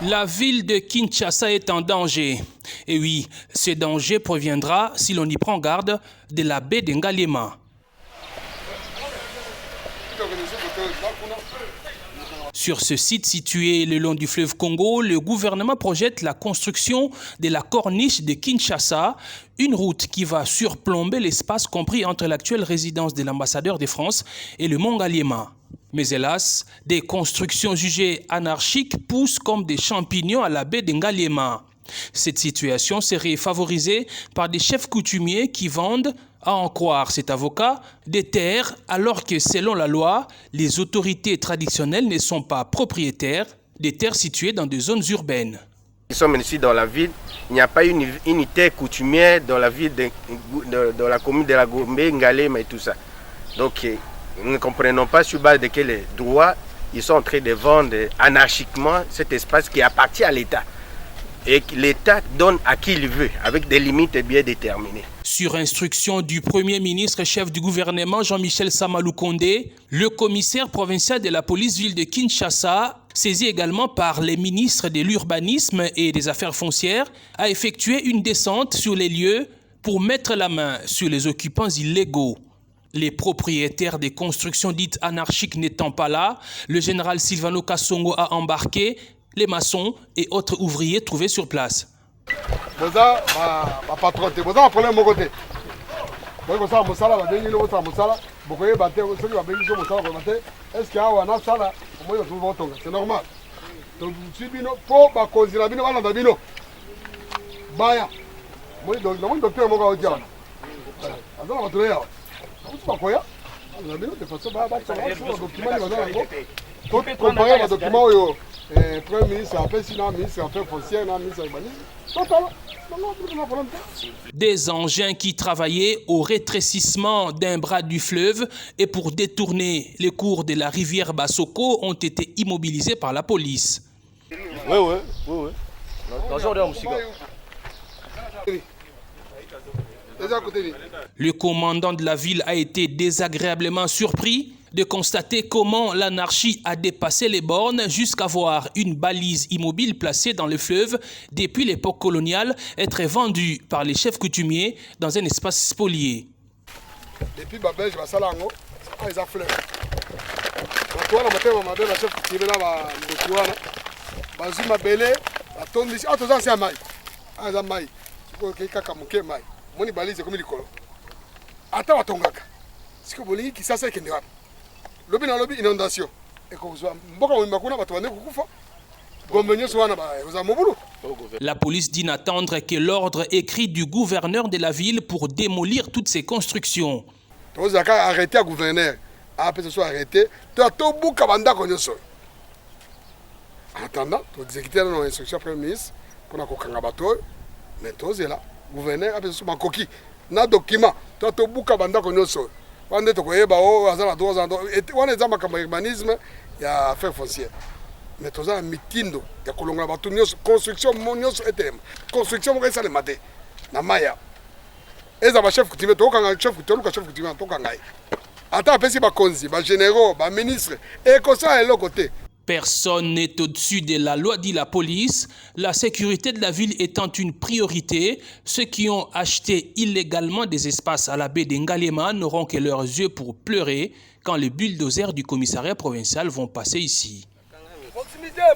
La ville de Kinshasa est en danger. Et oui, ce danger proviendra, si l'on y prend garde, de la baie de Ngaliema. Sur ce site situé le long du fleuve Congo, le gouvernement projette la construction de la corniche de Kinshasa, une route qui va surplomber l'espace compris entre l'actuelle résidence de l'ambassadeur de France et le mont Ngaliema. Mais hélas, des constructions jugées anarchiques poussent comme des champignons à la baie de Ngaliema. Cette situation serait favorisée par des chefs coutumiers qui vendent, à en croire cet avocat, des terres alors que selon la loi, les autorités traditionnelles ne sont pas propriétaires des terres situées dans des zones urbaines. Nous sommes ici dans la ville, il n'y a pas une unité coutumière dans la ville, dans la commune de la Gombe, Ngaliema et tout ça. Donc nous ne comprenons pas sur base de quels droits ils sont en train de vendre anarchiquement cet espace qui appartient à l'État. Et que l'État donne à qui il veut, avec des limites bien déterminées. Sur instruction du Premier ministre chef du gouvernement Jean-Michel Samalou Kondé, le commissaire provincial de la police ville de Kinshasa, saisi également par les ministres de l'urbanisme et des affaires foncières, a effectué une descente sur les lieux pour mettre la main sur les occupants illégaux. Les propriétaires des constructions dites anarchiques n'étant pas là, le général Silvano Kassongo a embarqué les maçons et autres ouvriers trouvés sur place. Des engins qui travaillaient au rétrécissement d'un bras du fleuve et pour détourner les cours de la rivière Bassoko ont été immobilisés par la police. Oui. Le commandant de la ville a été désagréablement surpris de constater comment l'anarchie a dépassé les bornes jusqu'à voir une balise immobile placée dans le fleuve depuis l'époque coloniale être vendue par les chefs coutumiers dans un espace spolié. Depuis Babel, la police dit n'attendre que l'ordre écrit du gouverneur de la ville pour démolir toutes ces constructions. Arrêté à gouverneur, après ce soit arrêté, tu as tout bouc à banda qu'on est. En attendant, tu as exécuté nos instructions premier ministre pour la cocangabato, mais tu es là, gouverneur, après ce soit coquille, na document, tu as tout bouc à banda qu'on est. On est au Eba, à la 2 ans, on est dans le urbanisme, il y a affaire foncière. Mais tu as un meeting, il y a colonga bato, construction, construction, on est maté, na maya. Et ça va chef coutumier, tu as chef coutumier, tu as attends, après si ba konzi, ba généraux, ba ministre, et comme ça, est l'autre côté. Personne n'est au-dessus de la loi, dit la police. La sécurité de la ville étant une priorité, ceux qui ont acheté illégalement des espaces à la baie de Ngaliema n'auront que leurs yeux pour pleurer quand les bulldozers du commissariat provincial vont passer ici.